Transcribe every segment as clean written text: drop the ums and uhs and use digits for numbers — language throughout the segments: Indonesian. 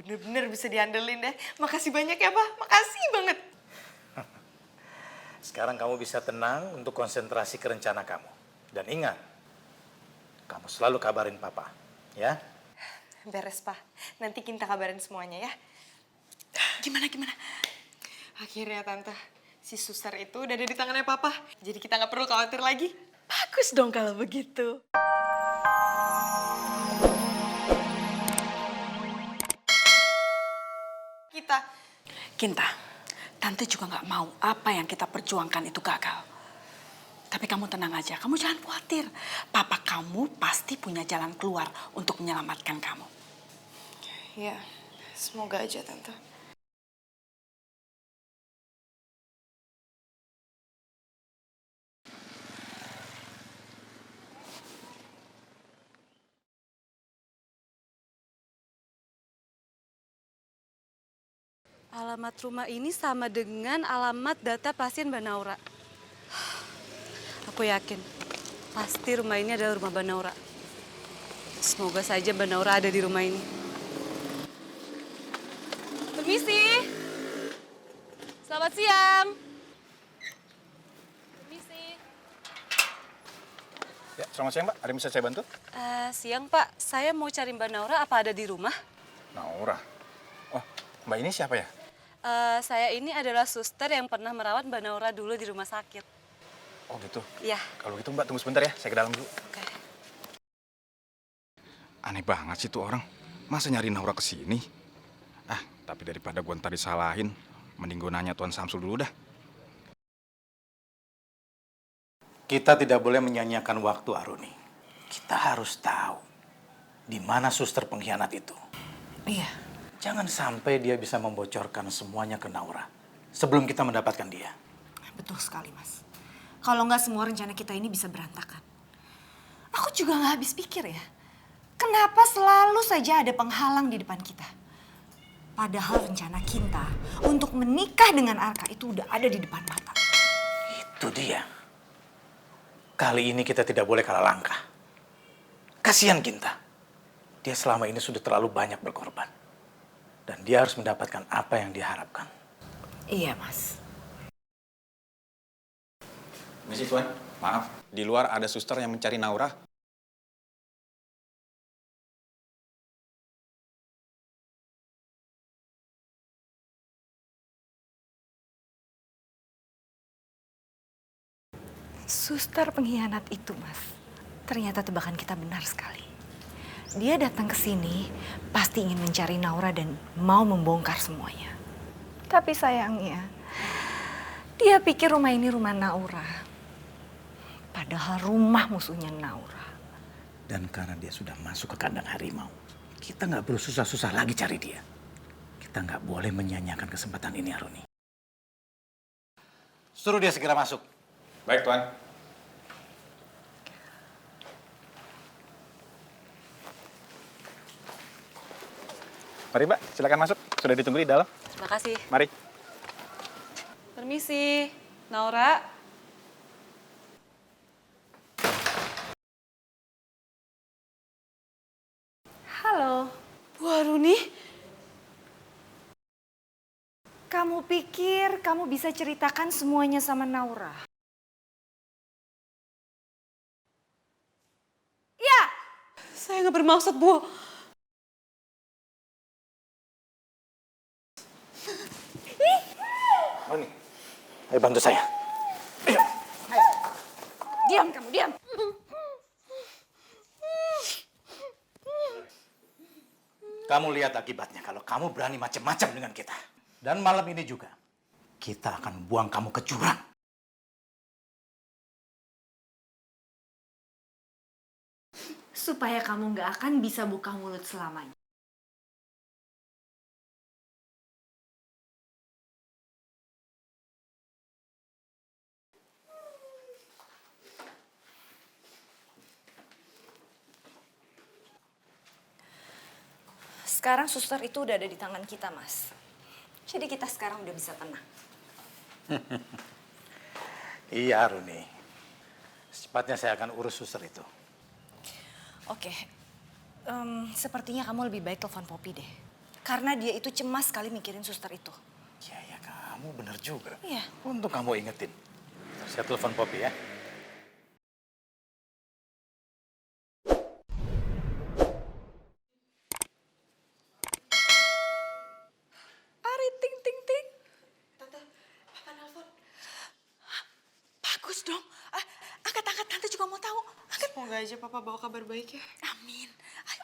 bener-bener bisa diandelin deh. Makasih banyak ya, Pak. Makasih banget. Sekarang kamu bisa tenang untuk konsentrasi ke rencana kamu. Dan ingat, kamu selalu kabarin papa, ya? Beres, Pak. Nanti kita kabarin semuanya ya. Gimana? Akhirnya, Tante. Si suster itu udah ada di tangannya Papa. Jadi kita nggak perlu khawatir lagi. Bagus dong kalau begitu. Kinta, Tante juga nggak mau apa yang kita perjuangkan itu gagal. Tapi kamu tenang aja, kamu jangan khawatir. Papa kamu pasti punya jalan keluar untuk menyelamatkan kamu. Ya, semoga aja, Tante. Alamat rumah ini sama dengan alamat data pasien Mbak Naura. Aku yakin, pasti rumah ini adalah rumah Mbak Naura. Semoga saja Mbak Naura ada di rumah ini. Permisi. Selamat siang. Permisi. Ya, selamat siang, Mbak. Ada yang bisa saya bantu? Siang, Pak. Saya mau cari Mbak Naura, apa ada di rumah? Naura. Oh, Mbak ini siapa ya? Saya ini adalah suster yang pernah merawat Mbak Naura dulu di rumah sakit. Oh gitu. Iya. Kalau gitu Mbak tunggu sebentar ya, saya ke dalam dulu. Oke. Aneh banget sih tuh orang. Masa nyari Naura ke sini? Tapi daripada gue ntar disalahin, mending gue nanya Tuan Samsul dulu dah. Kita tidak boleh menyanyiakan waktu, Aruni. Kita harus tahu di mana suster pengkhianat itu. Iya. Jangan sampai dia bisa membocorkan semuanya ke Naura sebelum kita mendapatkan dia. Betul sekali, Mas. Kalau nggak semua rencana kita ini bisa berantakan. Aku juga nggak habis pikir ya. Kenapa selalu saja ada penghalang di depan kita? Padahal rencana kita untuk menikah dengan Arka itu udah ada di depan mata. Itu dia. Kali ini kita tidak boleh kalah langkah. Kasihan Kinta. Dia selama ini sudah terlalu banyak berkorban. Dan dia harus mendapatkan apa yang dia harapkan. Iya, Mas. Misi Tuan, maaf. Di luar ada suster yang mencari Naura. Suster pengkhianat itu, Mas. Ternyata tebakan kita benar sekali. Dia datang ke sini pasti ingin mencari Naura dan mau membongkar semuanya. Tapi sayangnya, dia pikir rumah ini rumah Naura. Padahal rumah musuhnya Naura. Dan karena dia sudah masuk ke kandang harimau, kita nggak perlu susah-susah lagi cari dia. Kita nggak boleh menyanyiakan kesempatan ini, Aruni. Suruh dia segera masuk. Baik, Tuan. Mari, Mbak. Silakan masuk. Sudah ditunggu di dalam. Terima kasih. Mari. Permisi, Naura. Halo, Bu Aruni. kamu pikir kamu bisa ceritakan semuanya sama Naura? Ya, Saya nggak bermaksud, Bu. Aruni, ayo bantu saya. diam kamu, diam. Kamu lihat akibatnya kalau kamu berani macam-macam dengan kita. Dan malam ini juga, kita akan buang kamu ke jurang. Supaya kamu nggak akan bisa buka mulut selamanya. Sekarang suster itu udah ada di tangan kita, Mas. Jadi kita sekarang udah bisa tenang. Iya, Aruni. Secepatnya saya akan urus suster itu. Oke, sepertinya kamu lebih baik telepon Poppy deh. Karena dia itu cemas sekali mikirin suster itu. Ya, kamu bener juga. Iya. Untung kamu ingetin. Saya telepon Poppy ya. Ari, ting, ting, ting. Tante, Papa nelfon. Bagus dong. Angkat, Tante juga mau tahu. Angkat. Semoga aja Papa bawa kabar baik ya. Amin. Ayo.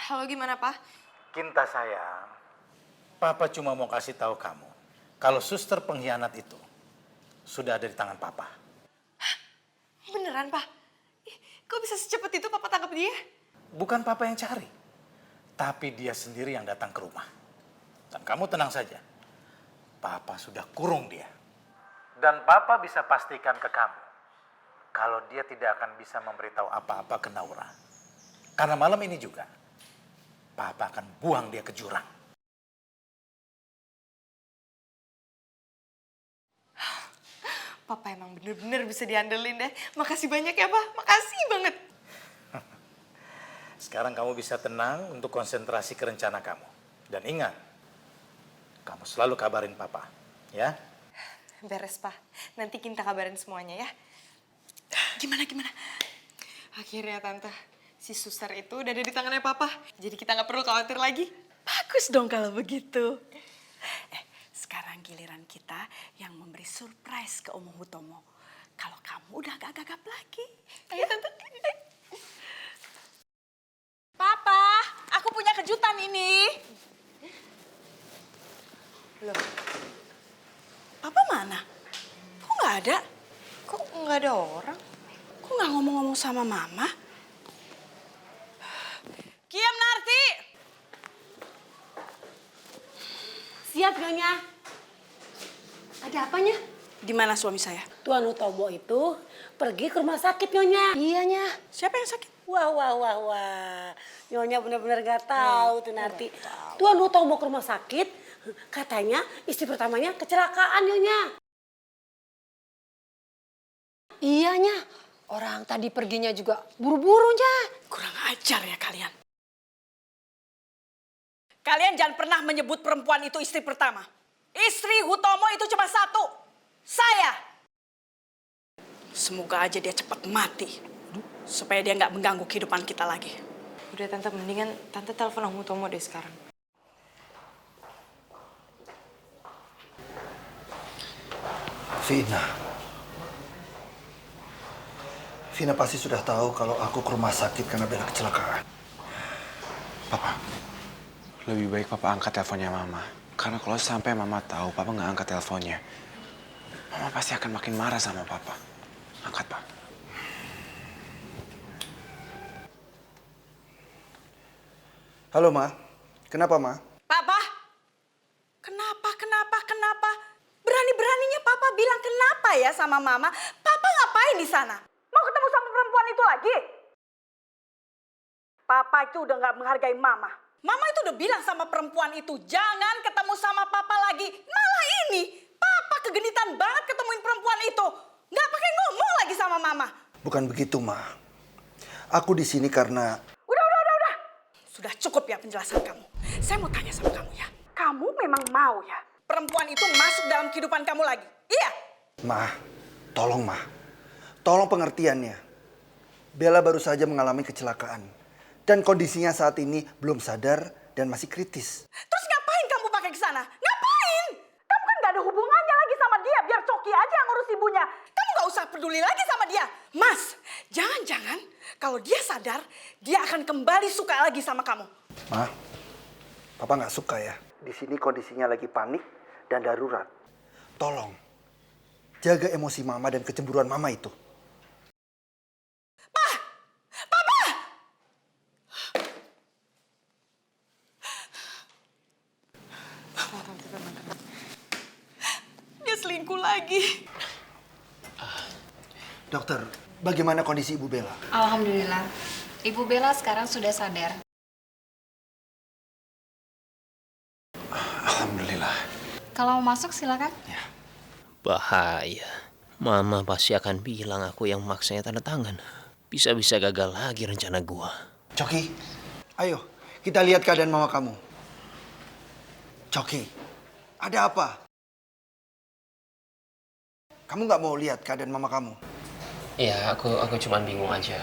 Halo, gimana, Pak? Kinta sayang, Papa cuma mau kasih tahu kamu kalau suster pengkhianat itu sudah ada di tangan Papa. Beneran, Pak? Ih, kok bisa secepat itu Papa tangkap dia? Bukan Papa yang cari, tapi dia sendiri yang datang ke rumah. Dan kamu tenang saja, Papa sudah kurung dia. Dan Papa bisa pastikan ke kamu kalau dia tidak akan bisa memberitahu apa-apa ke Naura. Karena malam ini juga, Papa akan buang dia ke jurang. Papa emang bener-bener bisa diandelin deh. Makasih banyak ya, Pak. Makasih banget. Sekarang kamu bisa tenang untuk konsentrasi ke rencana kamu. Dan ingat, kamu selalu kabarin Papa, ya? Beres, Pak. Nanti kita kabarin semuanya ya. Gimana? Akhirnya, Tante. Si suster itu udah ada di tangannya Papa. Jadi kita nggak perlu khawatir lagi. Bagus dong kalau begitu. Sekarang giliran kita yang memberi surprise ke Om Hutomo. Kalau kamu udah gak gagap lagi. Ayo, Tante. Papa, aku punya kejutan ini. Loh, Papa mana? Kok gak ada? kok nggak ada orang? Kok gak ngomong-ngomong sama Mama? Kiam Narti! Siap, Nyonya. Ada apanya? Di mana suami saya? Tuan Hutomo itu pergi ke rumah sakit, Nyonya. Iyanya. Siapa yang sakit? Wah. Nyonya benar-benar gak tahu tuh Narti. Tuan Hutomo ke rumah sakit, katanya istri pertamanya kecelakaan, Nyonya. Iyanya. Orang tadi perginya juga buru-burunya. Kurang ajar ya kalian. Kalian jangan pernah menyebut perempuan itu istri pertama. Istri Hutomo itu cuma satu. Saya. Semoga aja dia cepat mati. Supaya dia nggak mengganggu kehidupan kita lagi. Udah, Tante. Mendingan Tante telepon Om Hutomo deh sekarang. Vina pasti sudah tahu kalau aku ke rumah sakit karena Bella kecelakaan. Papa, lebih baik Papa angkat teleponnya Mama. Karena kalau sampai Mama tahu Papa nggak angkat teleponnya, Mama pasti akan makin marah sama Papa. Angkat, Pak. Halo, Ma. Kenapa, Ma? Papa, kenapa? Berani-beraninya Papa bilang kenapa ya sama Mama? Papa ngapain di sana? Mau ketemu sama perempuan itu lagi? Papa itu udah nggak menghargai Mama. Mama itu udah bilang sama perempuan itu, jangan ketemu sama Papa lagi. Malah ini, Papa kegenitan banget ketemuin perempuan itu. Nggak pakai ngomong lagi sama Mama. Bukan begitu, Ma. Aku di sini karena... Udah. Sudah cukup ya penjelasan kamu. Saya mau tanya sama kamu ya. Kamu memang mau ya perempuan itu masuk dalam kehidupan kamu lagi? Iya? Ma, tolong, Ma. Tolong pengertiannya. Bella baru saja mengalami kecelakaan. Dan kondisinya saat ini belum sadar dan masih kritis. Terus ngapain kamu pakai ke sana? Ngapain? Kamu kan gak ada hubungannya lagi sama dia. Biar Coki aja yang ngurus ibunya. Kamu gak usah peduli lagi sama dia. Mas, jangan-jangan kalau dia sadar, dia akan kembali suka lagi sama kamu. Ma, Papa nggak suka ya. Di sini kondisinya lagi panik dan darurat. Tolong, jaga emosi Mama dan kecemburuan Mama itu. Dia selingkuh lagi. Dokter, bagaimana kondisi Ibu Bella? Alhamdulillah, Ibu Bella sekarang sudah sadar. Alhamdulillah. Kalau mau masuk silakan. Bahaya. Mama pasti akan bilang aku yang maksanya tanda tangan. Bisa-bisa gagal lagi rencana gua. Coki, ayo kita lihat keadaan Mama kamu. Coki, ada apa? Kamu nggak mau lihat keadaan mama kamu? Iya, aku cuman bingung aja.